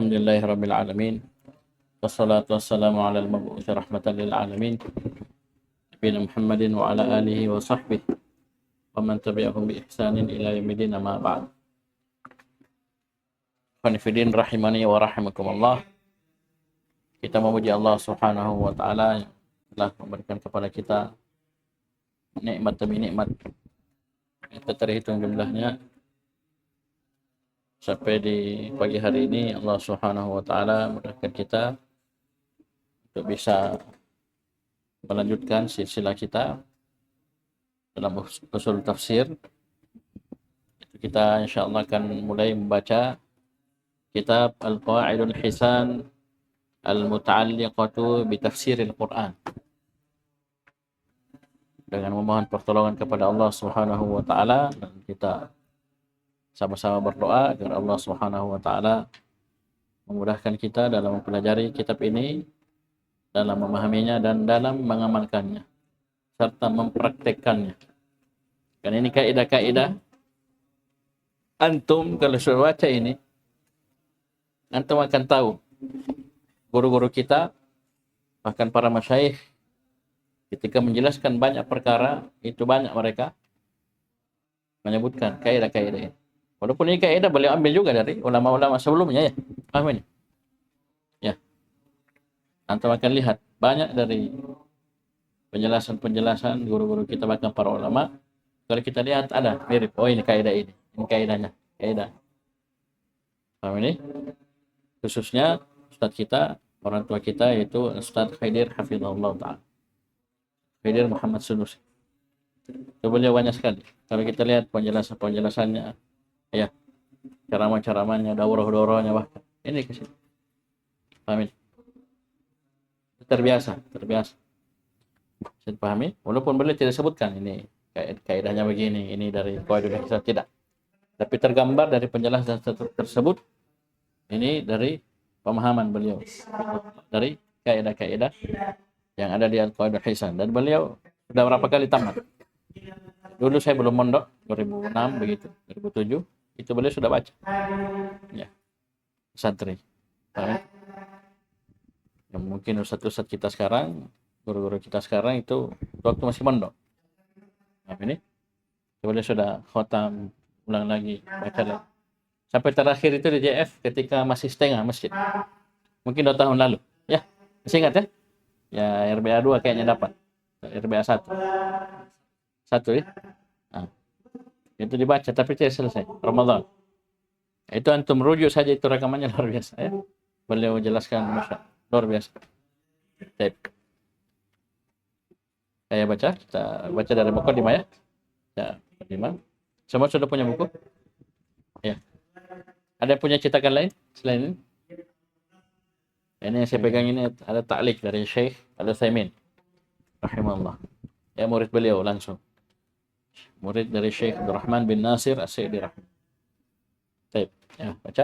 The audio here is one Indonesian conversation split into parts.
Alhamdulillahirabbil alamin. Wassalatu wassalamu ala al-mab'uts rahmatan lil alamin. Nabiyina Muhammadin wa ala alihi wa sahbihi wa man tabi'ahum bi ihsanin ila yaumil amma ba'd. Qanifidin rahimani wa rahimakumullah. Kita memuji Allah Subhanahu wa taala yang telah memberikan kepada kita nikmat demi nikmat yang tak terhitung jumlahnya. Sampai di pagi hari ini Allah Subhanahu wa taala mudahkan kita untuk bisa melanjutkan silsilah kita dalam usul tafsir. Kita insyaallah akan mulai membaca kitab Al-Qawaidul Hisan Al-Muta'alliqatu bi Tafsiril Quran. Dengan memohon pertolongan kepada Allah Subhanahu wa taala, dan kita sama-sama berdoa agar Allah Subhanahu wa taala memudahkan kita dalam mempelajari kitab ini, dalam memahaminya dan dalam mengamalkannya serta mempraktekkannya. Karena ini kaidah-kaidah antum kalau sudah baca ini, antum akan tahu guru-guru kita, bahkan para masyayikh ketika menjelaskan banyak perkara, itu banyak mereka menyebutkan kaidah-kaidah ini. Walaupun ini kaidah beliau ambil juga dari ulama-ulama sebelumnya, ya. Paham ini? Ya. Antum akan lihat banyak dari penjelasan-penjelasan guru-guru kita, bahkan para ulama, kalau kita lihat ada mirip. Oh, ini kaidah ini. Ini kaidahnya. Kaidah. Paham ini? Khususnya ustaz kita, orang tua kita, yaitu Ustaz Khaidir hafizahullah ta'ala. Khaidir Muhammad Sunusi. Itu beliau banyak sekali. Kalau kita lihat penjelasan-penjelasannya, ya, ceramah-ceramahnya, daurah-daurahnya, bahkan ini ke sini. Pahami? Terbiasa. Bisa dipahami? Walaupun beliau tidak sebutkan ini kaidahnya begini, ini dari qawaidul hisab, tidak. Tapi tergambar dari penjelasan tersebut, ini dari pemahaman beliau dari kaidah-kaidah yang ada di Al-Qawaidul Hisan. Dan beliau sudah berapa kali tamat. Dulu saya belum mondok, 2006 begitu, 2007 itu beliau sudah baca. Ya. Santri. Paham? Ya, mungkin ustaz-ustaz kita sekarang, guru-guru kita sekarang itu waktu masih mondok. Nah, ini beliau sudah khatam, ulang lagi, baca lagi. Sampai terakhir itu di JF ketika masih setengah masjid. Mungkin 2 tahun lalu. Ya, masih ingat ya? Ya, RBA 2 kayaknya dapat. RBA 1. 1 ya? Nah, itu dibaca tapi tidak selesai. Ramadan. Itu antum rujuk saja, itu rekamannya luar biasa ya. Beliau jelaskan luar biasa. Baik. Saya baca, kita baca dari mukadimah ya. Ya, mukadimah. Semua sudah punya buku? Ya. Ada yang punya cetakan lain selain ini? Ini yang saya pegang ini ada ta'liq dari Syekh Al-Utsaimin rahimahullah. Ya, murid beliau langsung. Murid dari Syekh Abdul Rahman bin Nasir As-Sa'idi rahimahullah. Baik, ya, baca.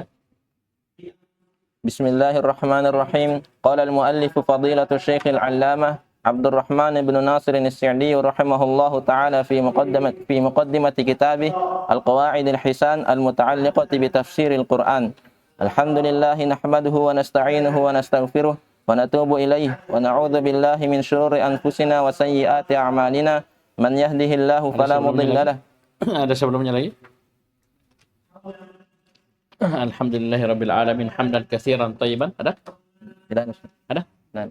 Bismillahirrahmanirrahim. Qala al-muallif fadilatu Syekh al-Allamah Abdul Rahman bin Nasir As-Sa'idi rahimahullahu ta'ala fi muqaddimati kitabih Al-Qawaid al-Hisan al-Muta'alliqati bi Tafsir al-Quran. Alhamdulillahi nahmaduhu wa nasta'inuhu wa nastaghfiruh wa natubu ilayhi wa na'udzu billahi min shururi anfusina wa sayyiati a'malina. Man yahdihillahu fala mudilla lahu. Ada sebelumnya lagi? Alhamdulillahirabbil alamin hamdan katsiran thayyiban. Ada? Tidak ada? Nah.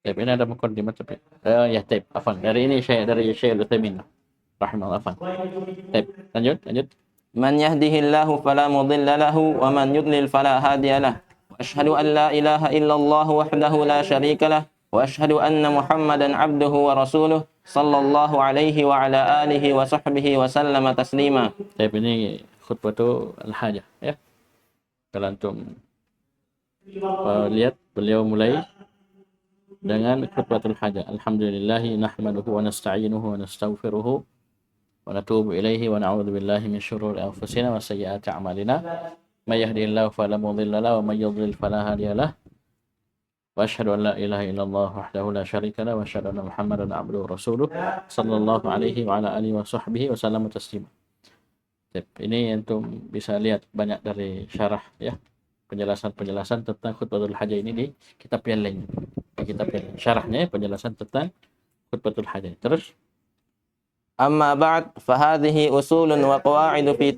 Taib, ini ada mukaddimah tapi ya, taib, afan. Dari ini dari Syekh Al-Utsaimin rahimahullah, afan. Taib, lanjut. Man yahdihillahu fala mudilla lahu wa man yudlil fala hadiya lahu. Wa asyhadu an la ilaha illallah wahdahu la syarika lah wa asyhadu anna Muhammadan abduhu wa rasuluh sallallahu alaihi wa ala alihi wa sahbihi wa sallama taslima. Taib, ini khutbatul al-hajah ya. Kalau antum lihat beliau mulai dengan khutbatul hajah. Alhamdulillahi nahmaduhu wa nasta'inuhu wa nastaghfiruhu wa natubu ilaihi wa na'udzu billahi min syururi anfusina wa sayyiati a'malina. May yahdihillahu fala mudilla lahu wa may yudlil fala hadiya lahu. wa asyhadu an la ilaha illallah wahdahu la syarika lah wa asyhadu anna Muhammadan abduhu wa rasuluh sallallahu alaihi wa ala alihi wa sahbihi wa sallam taslima. Ini untuk bisa lihat banyak dari syarah ya, penjelasan-penjelasan tentang khutbatul hajah ini di kitab yang lain. Di kitab yang lain. Syarahnya penjelasan tentang khutbatul hajah. Terus أما بعد فهذه أصول وقواعد في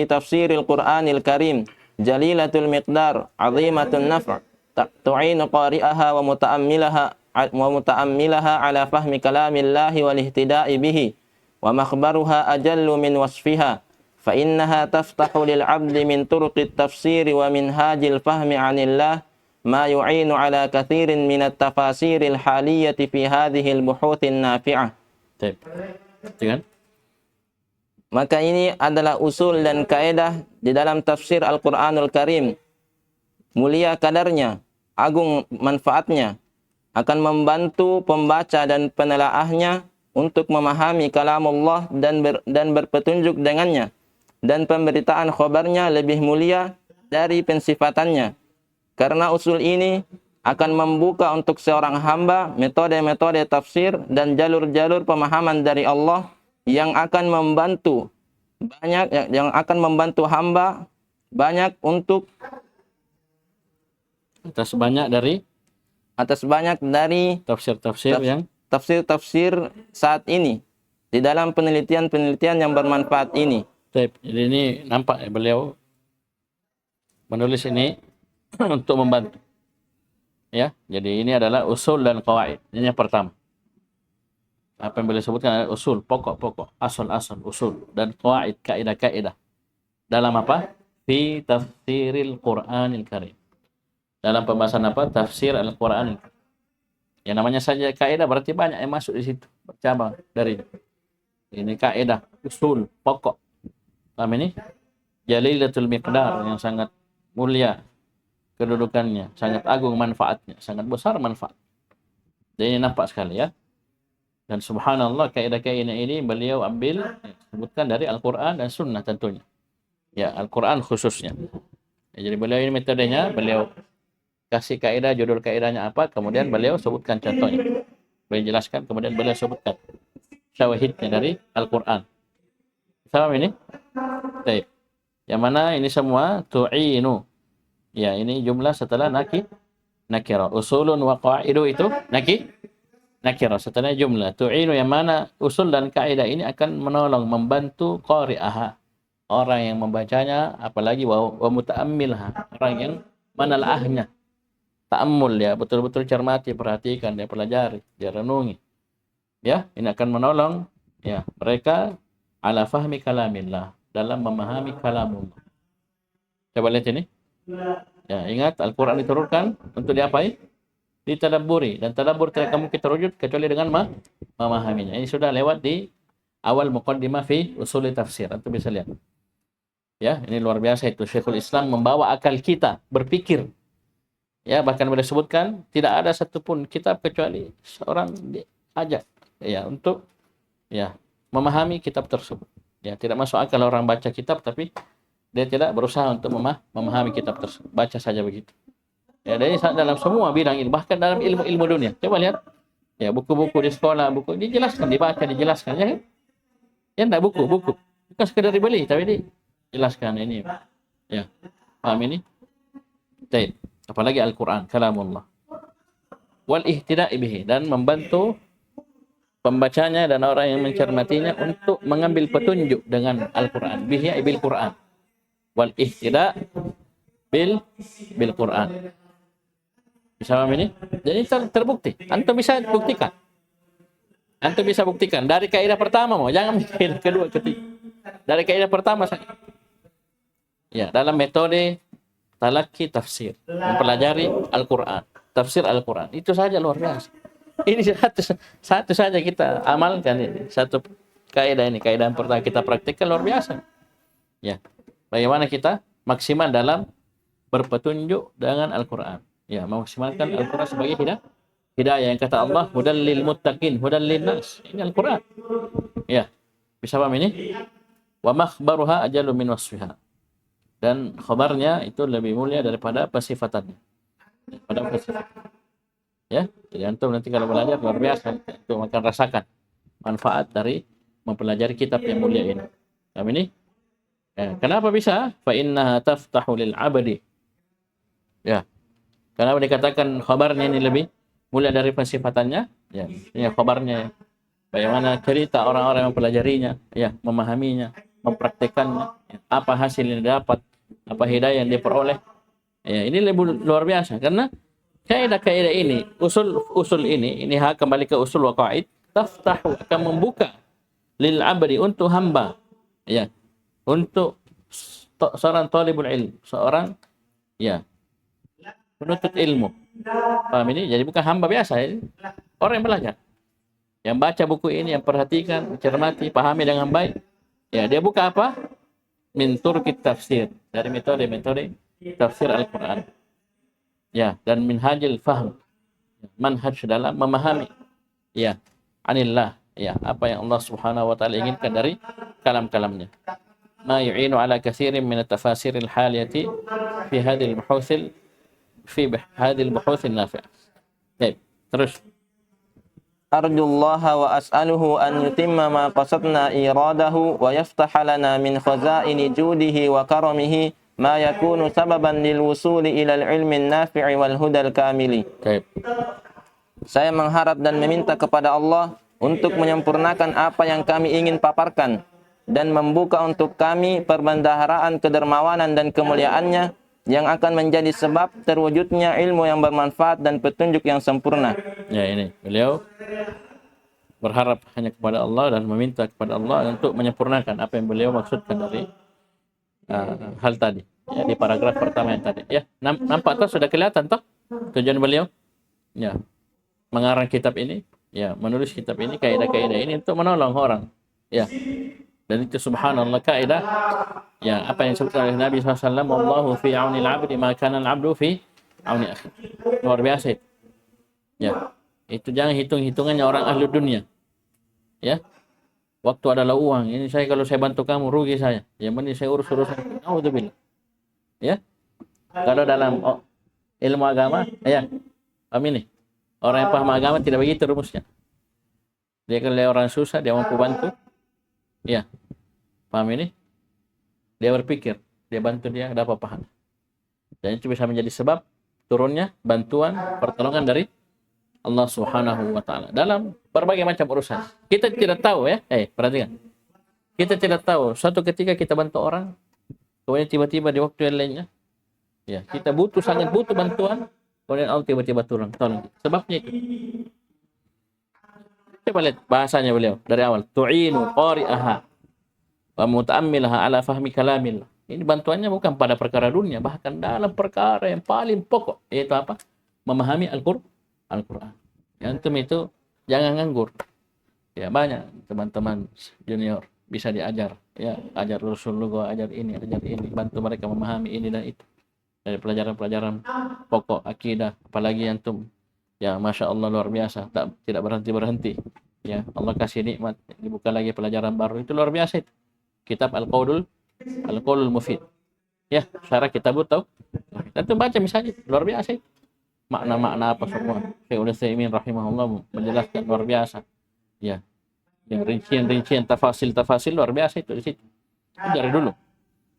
تفسير القرآن الكريم جليلة المقدار عظيمة النفع تعين قارئها ومتأملها على فهم كلام الله والاهتداء به ومخبرها أجل من وصفها فإنها تفتح للعبد من طرق التفسير ومنهاج الفهم عن الله ما يعين على كثير من التفاسير الحالية في هذه البحوث النافعة. Dengan Maka ini adalah usul dan kaedah di dalam tafsir Al-Quranul Karim. Mulia kadarnya, agung manfaatnya, akan membantu pembaca dan penelaahnya untuk memahami kalam Allah dan berpetunjuk dengannya. Dan pemberitaan khabarnya lebih mulia dari pensifatannya. Karena usul ini akan membuka untuk seorang hamba metode-metode tafsir dan jalur-jalur pemahaman dari Allah yang akan membantu hamba banyak untuk atas banyak dari tafsir-tafsir yang tafsir saat ini di dalam penelitian-penelitian yang bermanfaat ini. Jadi ini nampak beliau menulis ini untuk membantu. Ya, jadi ini adalah usul dan qawaid. Ini yang pertama. Apa yang beliau sebutkan adalah usul, pokok-pokok, asal-asal, usul dan qawaid, kaidah-kaidah. Dalam apa? Fi tafsiril Qur'anil Karim. Dalam pembahasan apa? Tafsir Al-Qur'anil Karim. Yang namanya saja kaidah berarti banyak yang masuk di situ, bercabang dari ini kaidah, usul, pokok. Paham ini? Jalilatul miqdar, yang sangat mulia kedudukannya, sangat agung manfaatnya, sangat besar manfaat. Dan ini nampak sekali ya. Dan subhanallah kaidah-kaidah ini beliau ambil sebutkan dari Al-Quran dan Sunnah tentunya. Ya, Al-Quran khususnya. Ya, jadi beliau ini metodenya, beliau kasih kaidah, judul kaidahnya apa, kemudian beliau sebutkan contohnya. Beliau jelaskan, kemudian beliau sebutkan syawahidnya dari Al-Quran. Sama ini? Baik. Yang mana ini semua tu'inu. Ya, ini jumlah setelah nakirah. Usulun wa qaidu itu nakirah setelah jumlah. Tu'inu yang mana usul dan kaidah ini akan menolong, membantu qari'aha, orang yang membacanya, apalagi wa muta'ammilha, orang yang menelaahnya. Ta'ammul ya, betul-betul cermati, perhatikan, dia pelajari, dia renungi. Ya, ini akan menolong ya mereka ala fahmi kalamillah, dalam memahami kalamullah. Coba lihat ini. Ya, ingat Al-Quran diturunkan untuk diapai? Ditadabburi. Dan tadabbur tidak mungkin terwujud kecuali dengan memahaminya. Ini sudah lewat di awal muqaddimah fi usul tafsir. Antum bisa lihat. Ya, ini luar biasa itu. Syekhul Islam membawa akal kita berpikir. Ya, bahkan boleh sebutkan tidak ada satupun kitab kecuali seorang diajak ya untuk ya memahami kitab tersebut. Ya, tidak masuk akal orang baca kitab tapi dia tidak berusaha untuk memahami kitab tersebut. Baca saja begitu. Ya, dan ini dalam semua bidang ilmu, bahkan dalam ilmu dunia. Coba lihat. Ya, buku-buku di sekolah, buku dijelaskan, dibaca, dijelaskan ya kan? Ya, enggak buku. Bukan sekedar dibeli, tapi dijelaskan ini. Ya. Paham ini? Baik. Apalagi Al-Qur'an, kalamullah. Wal ihtida'i bihi, dan membantu pembacanya dan orang yang mencermatinya untuk mengambil petunjuk dengan Al-Qur'an. Bihi bil Qur'an. Wal ihtida bil Quran. Bisa paham ini? Jadi terbukti. Antum bisa buktikan. Antum bisa buktikan dari kaidah pertama mau, jangan kaidah kedua, ketiga. Dari kaidah pertama saja. Ya, dalam metode talaqi tafsir, mempelajari Al-Qur'an, tafsir Al-Qur'an. Itu saja luar biasa. Ini satu saja kita amalkan ini. Satu kaidah ini, kaidah yang pertama kita praktikkan luar biasa. Ya. Bagaimana kita maksimal dalam berpetunjuk dengan Al-Quran. Ya, memaksimalkan Al-Quran sebagai hidayah. Yang kata Allah, hudal lil muttaqin, hudal lin nas. Ini Al-Quran. Ya, bisa paham ini? Wa makhbaruha ajalu min wasfiha. Dan khabarnya itu lebih mulia daripada sifatannya. pada falsafah. Ya, jadi antum nanti kalau belajar luar biasa, antum akan rasakan manfaat dari mempelajari kitab yang mulia ini. Nah, ini kenapa bisa? Fa innaha taftahu lil abadi. Ya, kenapa dikatakan khabarnya ini lebih mulia dari pensifatannya? Ya, ini khabarnya. Bagaimana cerita orang-orang yang mempelajarinya, ya, memahaminya, mempraktekannya, ya, apa hasil yang didapat, apa hidayah yang diperoleh. Ya, ini lebih luar biasa karena kaidah-kaidah ini, usul ini kembali ke usul wa qaid, taftahu akan membuka lil abadi untuk hamba, ya, untuk seorang talibul ilm, seorang, ya, penuntut ilmu. Paham ini? Jadi bukan hamba biasa, ya. Orang yang belajar, yang baca buku ini, yang perhatikan, cermati, pahami dengan baik. Ya, dia buka apa? Min turqit tafsir, dari metode-metode tafsir Al-Qur'an. Ya, dan minhajil fahm, manhaj dalam memahami, ya, anillah, ya, apa yang Allah Subhanahu wa taala inginkan dari kalam-kalamnya. Ma yu'inu ala katsirin min at-tafasir al-haliyati fi hadhihi al-buhuth an-nafi'ah. Baik, terus. أرجو الله وأسأله أن يتم ما قصدنا إيراده ويفتح لنا من خزائن جوده وكرمه ما يكون سببا للوصول إلى العلم النافع والهدى الكامل. Baik. Saya mengharap dan meminta kepada Allah untuk menyempurnakan apa yang kami ingin paparkan dan membuka untuk kami perbendaharaan kedermawanan dan kemuliaannya yang akan menjadi sebab terwujudnya ilmu yang bermanfaat dan petunjuk yang sempurna. Ya, ini beliau berharap hanya kepada Allah dan meminta kepada Allah untuk menyempurnakan apa yang beliau maksudkan dari hal tadi, ya, di paragraf pertama yang tadi. Ya, nampak toh, sudah kelihatan toh tujuan beliau, ya, mengarang kitab ini, ya, menulis kitab ini, kaidah-kaidah ini untuk menolong orang, ya. Dan itu subhanallah kaidah, ya, apa yang disebutkan oleh Nabi SAW, wallahu fi auni al-'abdi ma kana al-'abdu fi auni akhi. Luar biasa itu. Ya, itu jangan hitung-hitungannya orang ahli dunia. Ya, waktu adalah uang. Ini kalau saya bantu kamu rugi saya. Yang penting saya urus urusan. Auzubillah. Ya, kalau dalam ilmu agama, ya, amin nih. Orang yang paham agama tidak begitu rumusnya. Dia kalau orang susah dia mampu bantu. Ya, paham ini? Dia berpikir, dia bantu dia dapat pahala. Dan itu bisa menjadi sebab turunnya bantuan, pertolongan dari Allah Subhanahu wa taala dalam berbagai macam urusan. Kita tidak tahu, ya. Perhatikan. Kita tidak tahu suatu ketika kita bantu orang, kemudian tiba-tiba di waktu yang lainnya, ya, kita sangat butuh bantuan, kemudian Allah tiba-tiba tolong. Sebabnya itu. Coba lihat bahasanya beliau dari awal. Tu'inu qari'aha wa muta'ammilaha ala fahmi kalamillah. Ini bantuannya bukan pada perkara dunia, bahkan dalam perkara yang paling pokok, yaitu apa? Memahami Al-Quran. Antum itu jangan nganggur. Ya, banyak teman-teman junior bisa diajar, ya, ajar Rasulullah, ajar ini, bantu mereka memahami ini dan itu. Dari pelajaran-pelajaran pokok akidah, apalagi antum, ya, masya Allah luar biasa, tidak berhenti. Ya, Allah kasih nikmat, dibuka lagi pelajaran baru, itu luar biasa itu. Kitab Al-Qaulul Mufid. Ya, syarah kitab tahu. Antum baca misalnya, luar biasa itu. Makna-makna apa semua. Syekh Utsaimin rahimahullah menjelaskan luar biasa. Ya. Yang rincian tafasil luar biasa itu di situ. Itu dari dulu.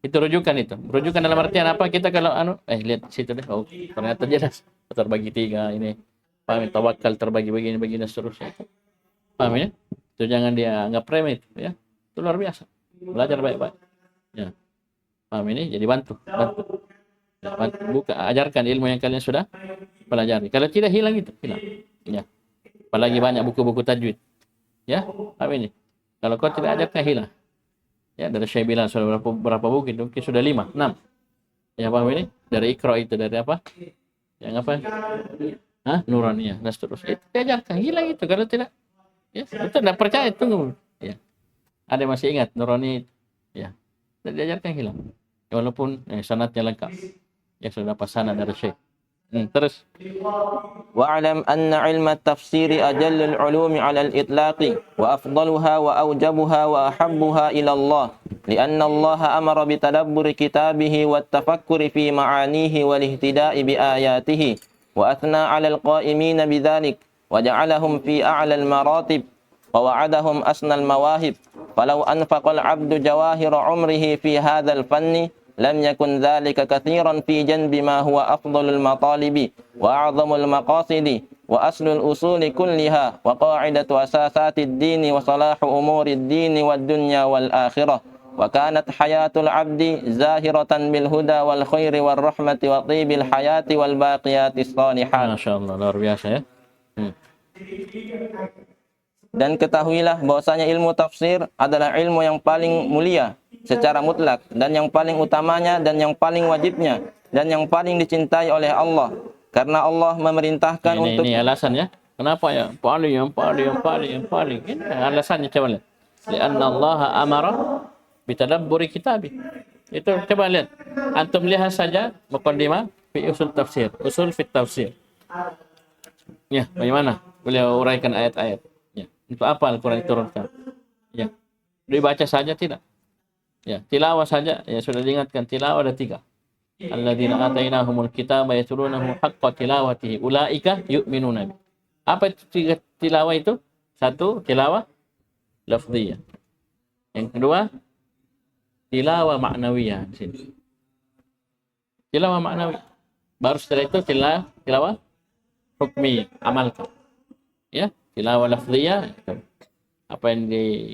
Itu rujukan itu. Rujukan dalam artian apa? Kita kalau lihat situ deh. Oh, ternyata jelas terbagi 3 ini. Paham, tawakal terbagi begini dan seterusnya. Paham ya? Itu jangan dia anggap remeh, ya. Itu luar biasa. Belajar baik-baik. Ya. Paham ini? Jadi bantu. Ya, buka, ajarkan ilmu yang kalian sudah pelajari. Kalau tidak hilang. Ya. Apalagi banyak buku-buku tajwid. Ya, paham ini? Kalau kau tidak ajarkan hilang. Ya, dari Syekh Bilal sudah berapa buku itu? Mungkin sudah 5, 6. Ya, paham ini? Dari Iqra itu dari apa? Yang apa? Nuraniyah dan seterusnya. Itu diajarkan, hilang itu kalau tidak. Ya, itu tidak percaya, tunggu. Ya. Ada yang masih ingat Nurani? Ya. Tidak diajarkan, hilang. Ya, walaupun sanadnya lengkap. Ya, sudah dapat sanad dari Syekh. Terus. Wa'alam anna ilma tafsiri ajallul ulumi 'ala al-itlaqi wa afdaluha wa awjabuha wa ahabbuha ila Allah lianna Allah amara bi tadabburi kitabihi wa tafakkuri fi ma'anihi wal ihtida'i bi ayatihi وأثنى على القائمين بذلك وجعلهم في أعلى المراتب ووعدهم أسنى المواهب فلو أنفق العبد جواهر عمره في هذا الفن لم يكن ذلك كثيرا في جنب ما هو أفضل المطالب وأعظم المقاصد وأصل الأصول كلها وقاعدة أساسات الدين وصلاح أمور الدين والدنيا والآخرة وكانت حياة العبد زاهرة بالهدى والخير والرحمة وطيب الحياة والباقيات الصالحات. Masya Allah, luar biasa ya. Dan ketahuilah bahwasanya ilmu tafsir adalah ilmu yang paling mulia secara mutlak dan yang paling utamanya dan yang paling wajibnya dan yang paling dicintai oleh Allah karena Allah memerintahkan untuk Ini alasan ya. Kenapa ya? Yang paling. Ini alasannya coba lihat. Lianna Allah amara bitadabburi kitabi. Itu coba lihat. Antum lihat saja muqaddimah fi usul tafsir, usul fit tafsir. Ya, bagaimana? Beliau uraikan ayat-ayat. Ya, untuk apa Al-Quran diturunkan? Ya, dibaca saja tidak? Ya, tilawah saja. Ya, sudah diingatkan tilawah ada 3. Alladzina atainahumul kitaba yatlunahu haqqa tilawatihi ulaika yu'minuna bi. Apa itu 3 tilawah itu? 1 tilawah lafziyah. Yang kedua tilawah ma'nawiyah di sini. Tilawah ma'nawiyah. Baru setelah itu tilawah hukmi, amalkan. Ya, tilawah lafziyah apa yang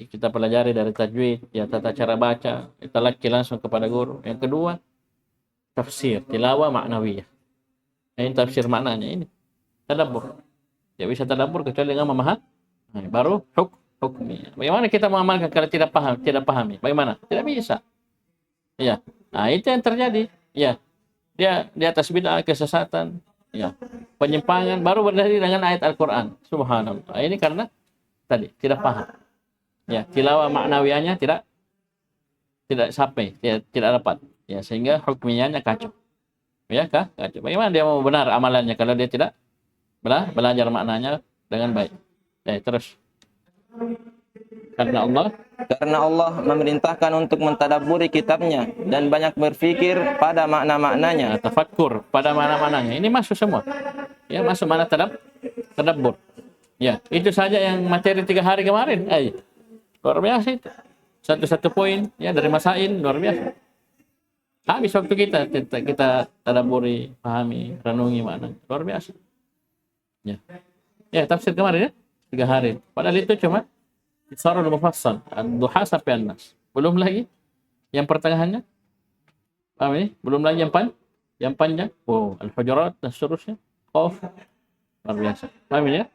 kita pelajari dari tajwid, ya tata cara baca, talaqi langsung kepada guru. Yang kedua tafsir, tilawah ma'nawiyah. Ini tafsir maknanya ini. Tadabbur. Tidak bisa tadabbur kecuali dengan memahami. Baru hukmi. Bagaimana kita mengamalkan kalau tidak pahami? Bagaimana? Tidak bisa. Ya. Nah, itu yang terjadi. Ya. Dia di atas bid'ah, kesesatan, ya. Penyimpangan baru berdalil dengan ayat Al-Qur'an. Subhanallah. Nah, ini karena tadi tidak paham. Ya, tilawah maknawiyahnya tidak sampai, tidak dapat. Ya, sehingga hukmiyahnya kacau. Ya, kacau. Bagaimana dia mau benar amalannya kalau dia tidak belajar maknanya dengan baik. Ya, terus. Karena Allah memerintahkan untuk mentadabburi kitabnya dan banyak berfikir pada makna-maknanya. Tafakkur pada makna-maknanya. Ini masuk semua. Ya, masuk mana tadabbur. Ya, itu saja yang materi 3 hari kemarin. Luar biasa itu. Satu poin ya dari masail luar biasa. Habis waktu kita tadabburi, pahami, renungi makna. Luar biasa. Ya. Ya, tafsir kemarin ya. 3 hari. Padahal itu cuma Sarul Mufassal, Ad-Duha sampai An-Nas. Belum lagi yang pertengahannya. Paham ini? Belum lagi yang panjang. Oh, Al-Hujurat dan seterusnya. Qaf. Luar biasa. Paham ini ya?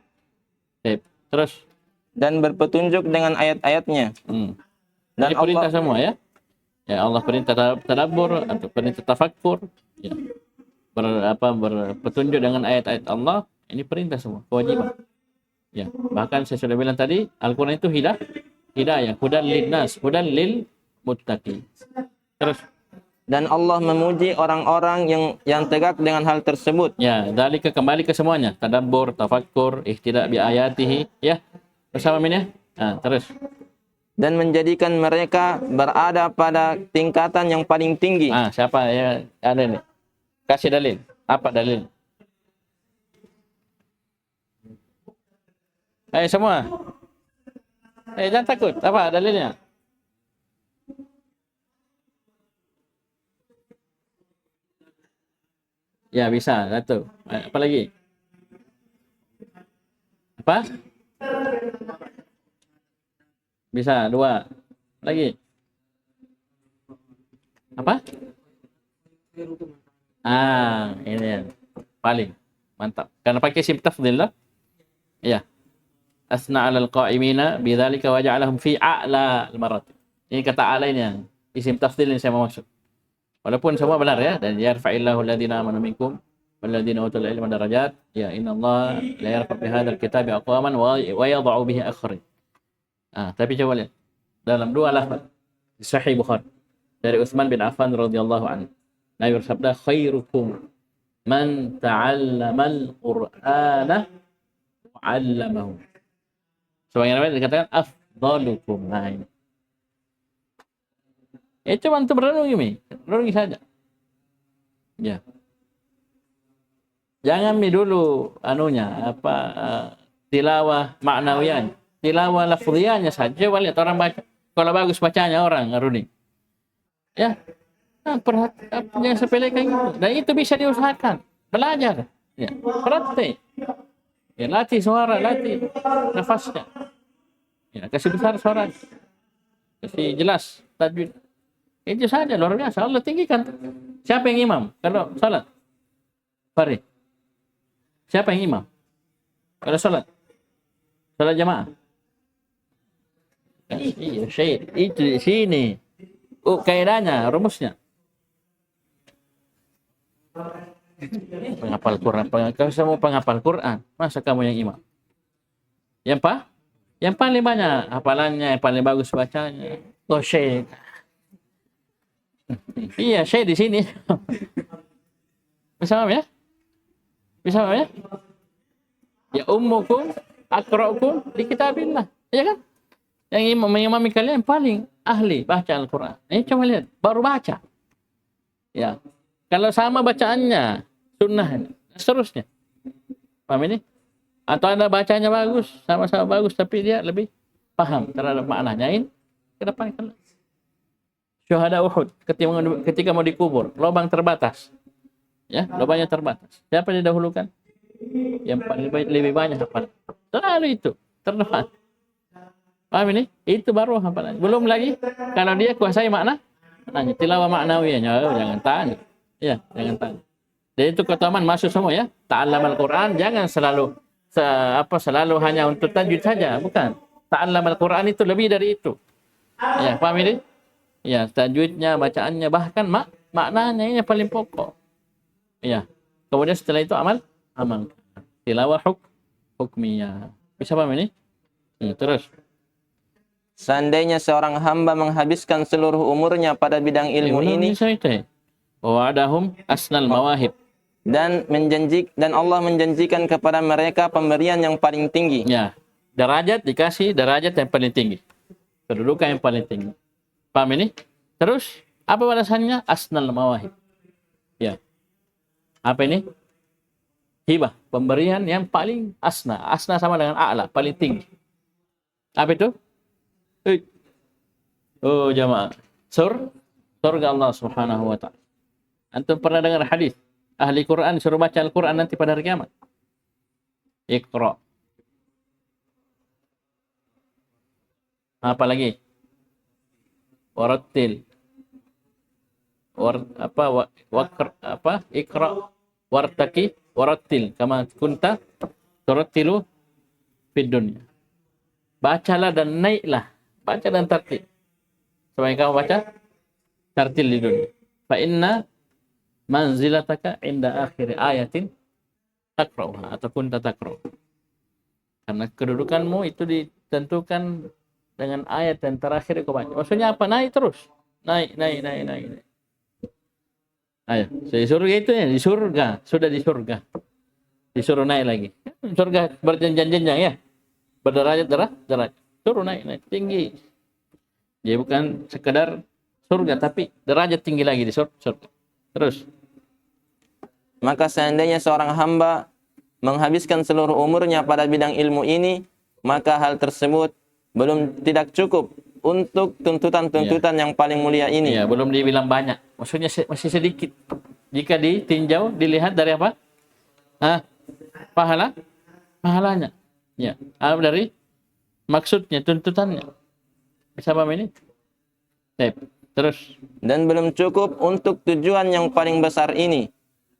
Terus dan berpetunjuk dengan ayat-ayatnya. Dan ini perintah semua ya. Ya, Allah perintah tadabbur atau perintah tafakkur. Ya. Berpetunjuk dengan ayat-ayat Allah. Ini perintah semua, kewajiban. Ya, bahkan saya sudah bilang tadi, Al-Quran itu hidayah, hudan linnas, hudan lil muttaqin. Terus dan Allah memuji orang-orang yang tegak dengan hal tersebut. Ya, dalika kembali ke semuanya, tadabbur, tafakkur, ihtidak bi ayatihi, ya. Bersama ini ya. Nah, terus dan menjadikan mereka berada pada tingkatan yang paling tinggi. Siapa ya ada nih? Kasih dalil. Apa dalil? Semua. Jangan takut. Apa dalilnya? Ya, bisa. 1. Apa lagi? Apa? Bisa. 2. Lagi. Apa? Ini yang paling mantap. Karena pakai isim tafdhil lah. Ya. Asna 'alal qa'imina bidzalika wa ja'alahum fi a'la al-maratib. Ini kata a'la ini yang isim tafdhil ini saya mau masuk. Walaupun semua benar ya, dan yarfa'illahu alladziina aamanu minkum walladziina utul ilma darajat. Ya, innallaha la yarfa'u bi hadzal kitabi aqwaman wa yadh'u bihi akharin. Tapi coba lihat dalam 2 lafaz di Sahih Bukhari dari Utsman bin Affan radhiyallahu anhu. Nabi bersabda, khairukum man ta'allamal Qur'ana wa 'allamahu. Sebagian riwayat dikatakan afdalukum. Ini. Cuma untuk berenungi saja. Ya. Jangan dulu tilawah maknawiyah. Tilawah lafziyahnya saja. Coba lihat orang baca. Kalau bagus bacanya orang, Runi. Ya, jangan sepelekan itu. Dan itu bisa diusahakan. Belajar. Ya, praktek. Ya, latih suara, latih nafasnya. Ya, kasih besar suara. Kasih jelas tajwid. Itu saja luar biasa. Allah tinggikan. Siapa yang imam kalau salat? Farid. Siapa yang imam kalau salat? Salat jamaah. Iya, syekh. Itu di sini. Kaidahnya, rumusnya. Penghafal Quran. Kalau semua penghafal Quran, masa kamu yang imam? Yang paling banyak hafalannya, yang paling bagus bacanya. Oh, syekh. Iya, syekh di sini. Bisa ya? Bisa ya? Ya ummukum aqra'ukum di kitabillah. Ya kan? Yang mengimami kalian paling ahli baca Al-Quran. Ini coba lihat, baru baca. Ya. Kalau sama bacaannya, sunnah, seterusnya. Paham ini? Atau ada bacanya bagus, sama-sama bagus, tapi dia lebih paham terhadap maknanya. Ini ke depan kan. Syuhada Uhud ketika mau dikubur, lubang terbatas. Ya, lubangnya terbatas. Siapa yang didahulukan? Yang paling lebih banyak hafalan. Selalu itu terdepan. Paham ini? Itu baru hafalan. Belum lagi kalau dia kuasai maknanya, tilawah maknawiyahnya. Oh, jangan tanya. Ya, jangan tanya. Jadi itu keutamaan masuk semua ya. Ta'allam Al-Quran jangan selalu hanya untuk tajwid saja, bukan. Ta'allam Al-Quran itu lebih dari itu. Ya, paham ini? Ya, tajwidnya, bacaannya, bahkan maknanya ini yang paling pokok. Ya. Kemudian setelah itu amal. Tilawah hukmiyah. Bisa paham ini? Terus. Seandainya seorang hamba menghabiskan seluruh umurnya pada bidang ilmu ini, wa'adahum asnal mawahib. Dan Allah menjanjikan kepada mereka pemberian yang paling tinggi. Ya. Dikasih derajat yang paling tinggi. Kedudukan yang paling tinggi. Paham ini? Terus, apa balasannya? Asnal mawahib. Ya. Apa ini? Hibah, pemberian yang paling asna. Asna sama dengan a'la, paling tinggi. Apa itu? Oh, jamaah. Surga Allah Subhanahu wa taala. Antum pernah dengar hadis ahli Quran suruh baca Al-Quran nanti pada hari kiamat? Iqra. Apa lagi? Warattil. Iqra wartaki warattil kama kunta turattilu fid dunya. Bacalah dan naiklah. Baca dan tartil. Supaya kamu baca tartil di dunia. Fa inna manzilataka inda akhir ayatin takrauha atau kunta takrau. Karena kedudukanmu itu ditentukan dengan ayat yang terakhir kau baca. Maksudnya apa? Naik terus. Naik. Ayo, di surga itu ya, di surga. Sudah di surga. Disuruh naik lagi. Surga berjenjang-jenjang ya. Berderajat. Suruh naik tinggi. Dia bukan sekedar surga, tapi derajat tinggi lagi di surga. Terus. Maka seandainya seorang hamba menghabiskan seluruh umurnya pada bidang ilmu ini, maka hal tersebut tidak cukup untuk tuntutan-tuntutan yang paling mulia ini. Iya, belum dibilang banyak. Maksudnya masih sedikit. Jika ditinjau, dilihat dari apa? Pahalanya. Ya, dari maksudnya, tuntutannya. Bisa paham ini? Terus. Dan belum cukup untuk tujuan yang paling besar ini.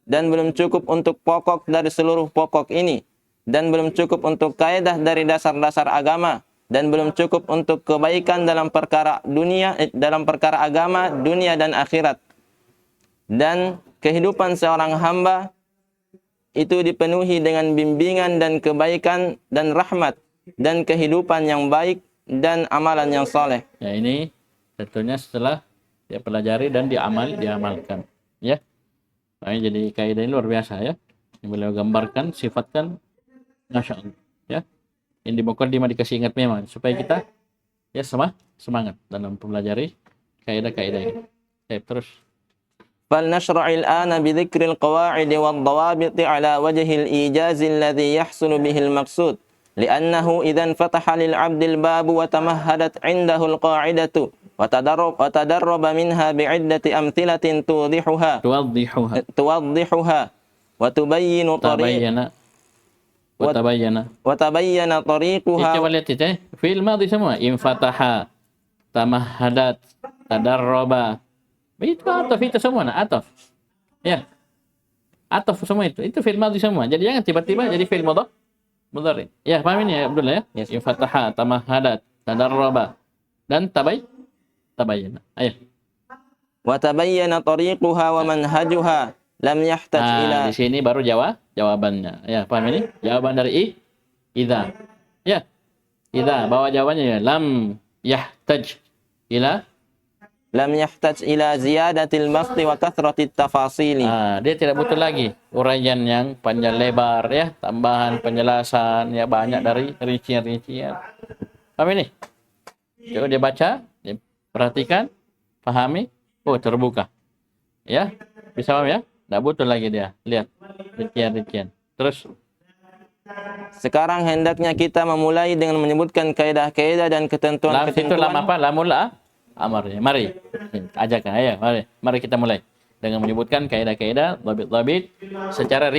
Dan belum cukup untuk pokok dari seluruh pokok ini. Dan belum cukup untuk kaidah dari dasar-dasar agama. Dan belum cukup untuk kebaikan dalam perkara agama, dunia dan akhirat. Dan kehidupan seorang hamba itu dipenuhi dengan bimbingan dan kebaikan dan rahmat dan kehidupan yang baik dan amalan yang soleh. Ya, ini tentunya setelah dia pelajari dan diamalkan. Ya. Nah, jadi kaidah ini luar biasa ya. Yang beliau gambarkan, sifatkan, Masya Allah. Ya. Yang di mukaddimah dikasih ingat memang supaya kita ya semangat dalam mempelajari kaidah-kaidah ini. Terus. فلنشرع الآن بذكر القواعد والضوابط على وجه الإيجاز الذي يحصل به المقصود، لأنه إذا انفتح للعبد الباب وتمهدت عنده القاعدة وتدرب منها بعدة أمثلة توضحها وتبين طريقها. Coba lihat itu, fi'il madhi semua. Infataha, tamahadat, tadarraba. Itu ataf itu semua, nah, ataf. Ya. Ataf semua itu. Itu fi'il madhi semua. Jadi jangan tiba-tiba jadi fi'il mudhari. Ya, paham ini ya Abdullah ya? Yes. Infataha, tamahadat, tadarraba dan tabayyana. Ayo. Wa tabayyana tariquha wa manhajuha lam yahtaj ila. Di sini baru jawabannya. Ya, paham ini? Jawaban dari idza. Ya. Idza, bawa jawabannya ya. Lam yahtaj ila ziyadatil basti wa kathratit tafasili. Dia tidak butuh lagi uraian yang panjang lebar ya, tambahan penjelasan ya, banyak dari rincian-rincian. Paham ini? Coba dia baca, dia perhatikan, pahami, terbuka. Ya, bisa paham ya? Tidak butuh lagi dia. Lihat rincian-rincian. Terus sekarang hendaknya kita memulai dengan menyebutkan kaidah-kaidah dan ketentuan. Itu lam apa? Lamul amarnya. Mari ajakan, ayo, mari kita mulai dengan menyebutkan kaidah-kaidah, dhabit-dhabit secara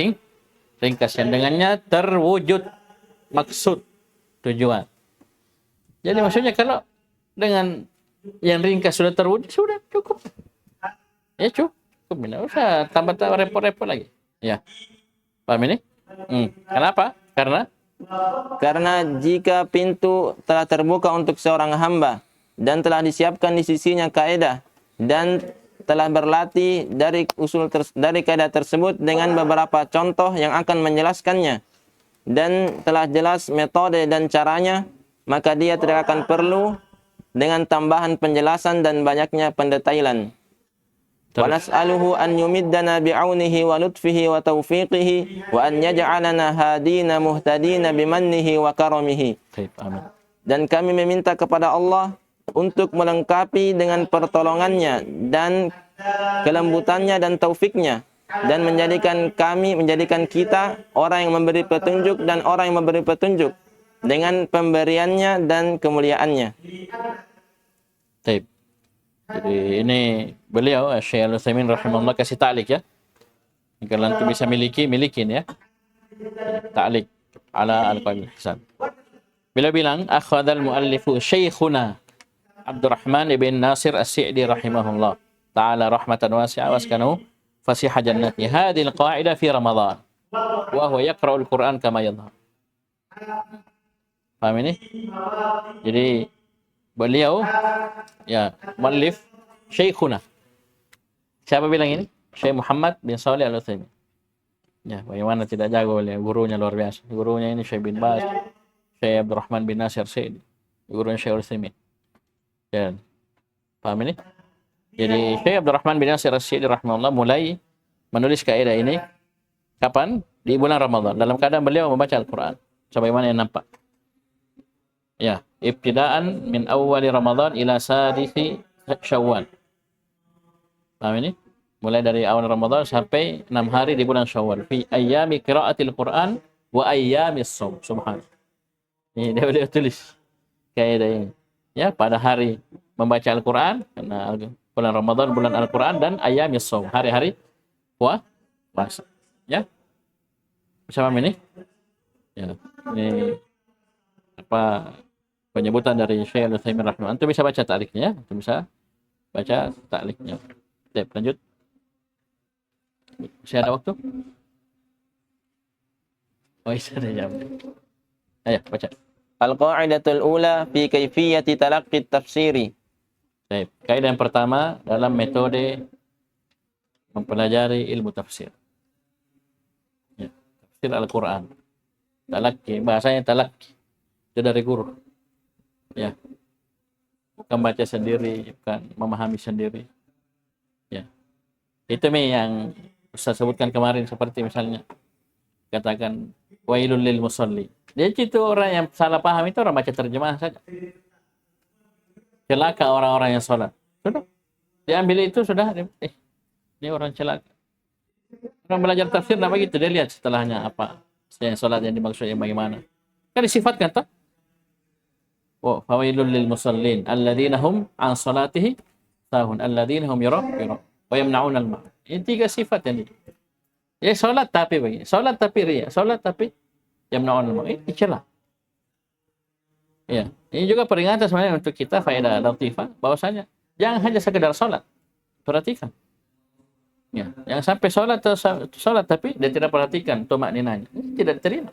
ringkas yang dengannya terwujud maksud tujuan. Jadi maksudnya kalau dengan yang ringkas sudah terwujud, sudah cukup. Ya cukup, tidak usah tambah repot-repot lagi. Ya, paham ini? Kenapa? Karena jika pintu telah terbuka untuk seorang hamba dan telah disiapkan di sisinya kaidah dan telah berlatih dari kaidah tersebut dengan beberapa contoh yang akan menjelaskannya dan telah jelas metode dan caranya, maka dia tidak akan perlu dengan tambahan penjelasan dan banyaknya pendetailan. Wa nas'aluhu an yumiddana bi'aunihi wa lutfihi wa taufiqihi wa an yaj'alana hadina muhtadina bimannihi wa karamihi. Dan kami meminta kepada Allah untuk melengkapi dengan pertolongannya dan kelembutannya dan taufiknya, dan menjadikan kita orang yang memberi petunjuk dan orang yang memberi petunjuk dengan pemberiannya dan kemuliaannya. Baik. Jadi ini beliau Syekh Al-Utsaimin rahimahullah kasih ta'liq ya. Kalau antum bisa milikin ya. Ta'liq ala al-qawaid al-ihsan. Beliau bilang akhadha al-muallifu syekhuna Abdurrahman ibn Nasir As-Sa'di rahimahullah ta'ala rahmatan wasi'ah waskanahu fasiha jannati hadhihi al-qa'idah fi Ramadan wa huwa yaqra'u al-Qur'an kama yadhhar. Paham ini? Jadi beliau ya muallif syekhuna. Siapa bilang ini? Syekh Muhammad bin Shalih Al-Utsaimin. Ya, bagaimana tidak jago beliau, gurunya luar biasa. Gurunya ini Syekh bin Baz, Syekh Abdurrahman bin Nasir As-Sa'di, gurunya Syekh Al-Utsaimin. Ya. Paham ini? Jadi Syekh Abdurrahman bin Nasir As-Sa'di rahimahullah mulai menulis kaidah ini kapan? Di bulan Ramadan. Dalam keadaan beliau membaca Al-Qur'an. Sebagaimana yang nampak. Ya, ibtidaan min awwali Ramadan ila sadisi Syawal. Paham ini? Mulai dari awal Ramadan sampai 6 hari di bulan Syawal. Fi ayyami qiraatil Qur'an wa ayyamis shaum. Subhanallah. Ini dia beliau tulis kaidah ini. Ya, pada hari membaca Al-Quran, karena bulan Ramadan, bulan Al-Quran, dan ayyamis shaum, hari-hari puasa. Ya, bisa paham ini? Ya, ini apa penyebutan dari Syekh Al-Utsaimin rahimahullah. Antum bisa baca ta'liqnya, antum bisa baca ta'liqnya. Baik, lanjut. Masih ada waktu? Oh, ada jam. Ayo, baca. Al-qa'idatul ula fi kaifiyati talaqqi tafsiri. Baik, kaidah yang pertama dalam metode mempelajari ilmu tafsir. Ya, tafsir Al-Qur'an. Talaqi, bahasanya talaqi. Itu dari guru. Ya. Bukan baca sendiri, bukan memahami sendiri. Ya. Itu yang Ustaz sebutkan kemarin, seperti misalnya katakan wailul lil musalli. Jadi itu orang yang salah paham itu orang baca terjemahan saja. Celaka orang-orang yang sholat. Sudah. Diambil itu sudah Ini orang celaka. Orang belajar tafsir nak begitu, dia lihat setelahnya apa yang solat yang dimaksud yang bagaimana. Kan disifatkan toh. Wa fawailul lil musallin alladzina hum an salatihim sahun alladzina hum yura wa yamna'un al ma'un. Ini 3 sifat yang itu. Ya solat tapi bagi. Solat tapi riya, solat tapi yamna'un al ma'un. Ini celah. Ya, ini juga peringatan sebenarnya untuk kita faedah latifah bahwasanya jangan hanya sekedar solat. Perhatikan. Ya, yang sampai solat tapi dia tidak perhatikan tumak ninanya. Ini tidak diterima.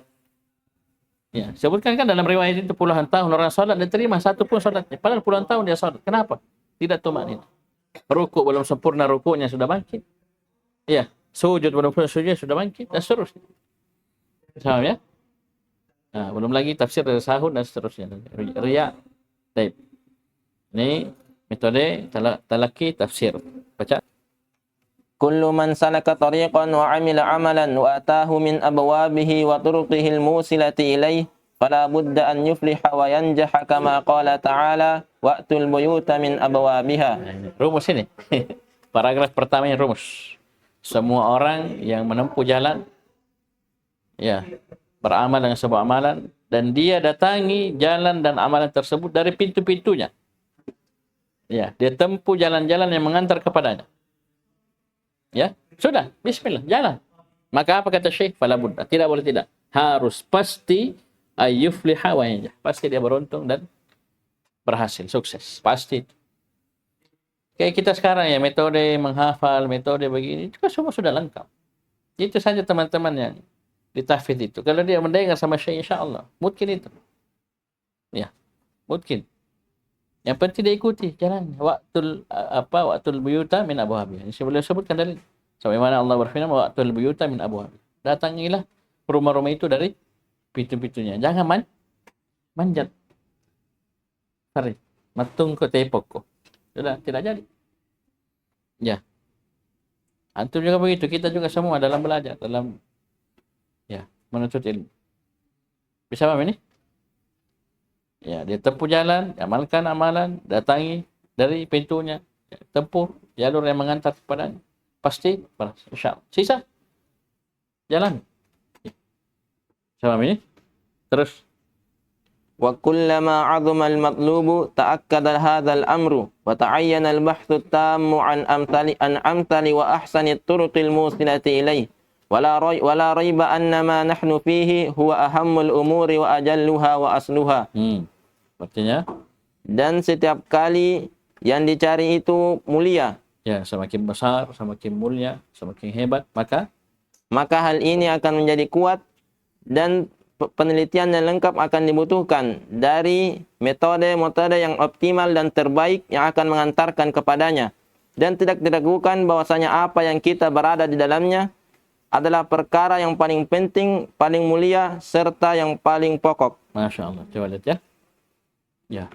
Ya, sebutkan kan dalam riwayat itu puluhan tahun orang solat dia terima satu pun solatnya. Padahal puluhan tahun dia solat. Kenapa? Tidak tumak nina. Rukuk belum sempurna rukuknya sudah bangkit. Ya, sujud belum sempurna sujud sudah bangkit dan seterusnya. Paham ya? Nah, belum lagi tafsir dari sahun dan seterusnya. Riya. Baik. Ini metode talaki tafsir. Baca. Kullu man salaka tariqan wa amila amalan wa atahu min abwabihi wa turuqihi al-musilati ilayhi fala budda an yufliha wa yanjaha kama qala ta'ala wa'tul buyuta min abwabiha. Rumus ini. Paragraf pertama yang rumus. Semua orang yang menempuh jalan ya, beramal dengan sebuah amalan dan dia datangi jalan dan amalan tersebut dari pintu-pintunya. Ya, dia tempuh jalan-jalan yang mengantar kepadanya. Ya, sudah, bismillah, jalan. Maka apa kata Syekh? Fala budda, tidak boleh tidak. Harus pasti ayyufliha wa yanjah. Pasti dia beruntung dan berhasil, sukses. Pasti. Kayak kita sekarang ya, metode menghafal, metode begini, juga semua sudah lengkap. Itu saja teman-teman yang ditahfidz itu. Kalau dia mendengar sama Syekh, insya-Allah, mungkin itu. Ya, mungkin. Yang penting dia ikuti jalan waqtul buyuta min abwabiha. Ini boleh sebutkan dalil. Sebagaimana Allah berfirman waqtul buyuta min abwabiha. Datangilah rumah-rumah itu dari pintu-pintunya. Jangan manjat. Tarik. Matung ko tepok ko. Sudah tidak jadi. Ya. Antum juga begitu, kita juga semua dalam belajar, dalam ya, menuntut ilmu. Bisa paham ini? Ya, dia tempuh jalan, amalkan amalan, datangi dari pintunya, tempuh jalur yang mengantar kepadanya. Pasti berhasil, insyaallah. Sisa jalan. Sama ini. Terus Wa kullama 'azama al-matlubu ta'akkada hadha al-amru wa ta'ayyana al-bahthu at-tammu an amthali wa ahsani at-turuqil musilati ilayhi. Wala raiba anna ma nahnu fihi huwa ahammul umuri wa ajalluha wa asluha. Artinya, dan setiap kali yang dicari itu mulia. Ya, semakin besar, semakin mulia, semakin hebat, maka hal ini akan menjadi kuat dan penelitian yang lengkap akan dibutuhkan dari metode yang optimal dan terbaik yang akan mengantarkan kepadanya. Dan tidak diragukan bahwasanya apa yang kita berada di dalamnya adalah perkara yang paling penting, paling mulia, serta yang paling pokok. Masya Allah. Coba lihat ya. Ya.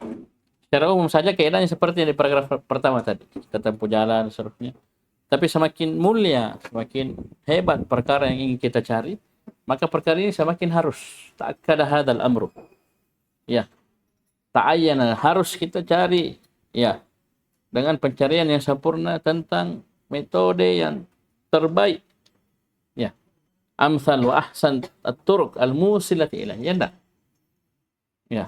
Secara umum saja keadaannya seperti yang di paragraf pertama tadi. Kita tempuh jalan, seterusnya. Tapi semakin mulia, semakin hebat perkara yang ingin kita cari, maka perkara ini semakin harus. Ta'akkada hadzal amru. Ya. Ta'ayyana, harus kita cari. Ya. Dengan pencarian yang sempurna tentang metode yang terbaik. Ya. Amsal wa ahsan at-turuq al-musilati ilaihi. Ya enggak? Ya.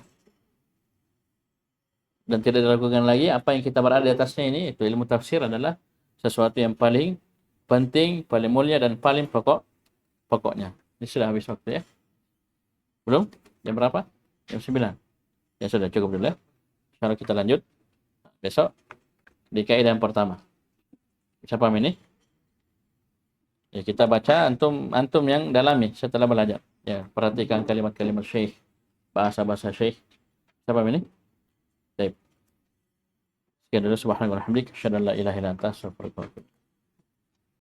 Dan tidak dilakukan lagi apa yang kita berada di atasnya ini, itu ilmu tafsir adalah sesuatu yang paling penting, paling mulia dan paling pokoknya. Ini sudah habis waktu ya. Belum? Jam berapa? Jam 9. Ya sudah, cukup dulu ya. Kalau kita lanjut besok di kaidah yang pertama. Bisa paham ini? Ya, kita baca, antum yang dalami setelah belajar. Ya, perhatikan kalimat-kalimat syekh, bahasa-bahasa syekh. Bisa paham ini? Baik. Sekian dulu, subhanallah walhamdulillah, asyhadu an la ilaha illa anta, astaghfiruka wa atubu ilaik.